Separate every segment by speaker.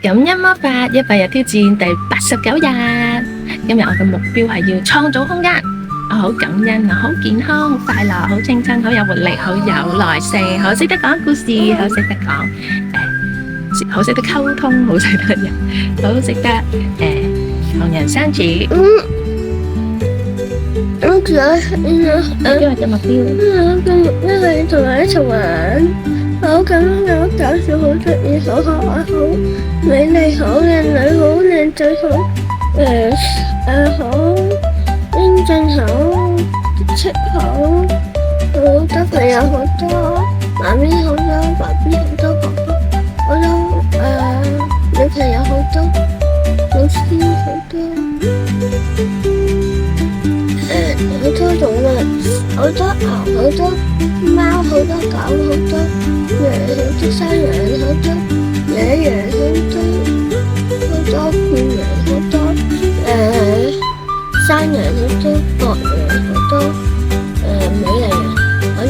Speaker 1: 感恩魔法100日挑戰第89日。今日我嘅目標係要創造空間。我好感恩，我好健康，好快樂，好青春，好有活力，好有耐性，好識得講故事，好識得講好識得溝通，好識得人，好識得同人相處。
Speaker 2: 我今日嘅目標係同人一齊玩。好感恩，好搞笑，好得意，好可愛，好美麗，好靚女，好靚仔，好英俊，好識好多朋友，好多媽咪，好多爸比，好多哥哥，好多女朋友，好多老師，好多好多動物，好多牛，好多貓，好多狗，好多羊，好多山羊，好多野羊，好多綿羊，好多山羊，好多角羊，好多美麗羊，好完。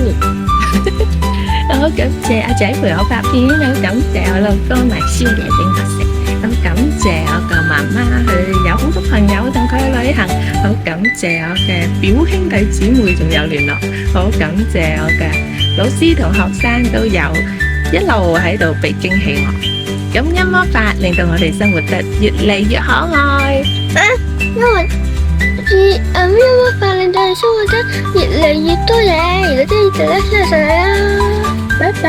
Speaker 1: 好感謝阿仔陪我拍片，好感謝我老公買宵夜俾我食，好感謝我個媽媽佢有好多朋友同佢去旅行，好感謝我嘅表兄弟姊妹仲有聯絡，好感謝我嘅老師同學生都有一路喺度俾驚喜我。感恩魔法令到我哋生活得越嚟越可愛。
Speaker 2: 因為魔法令到你生活得越嚟越多嘢，如果中意就 like 下嚟啦，拜拜。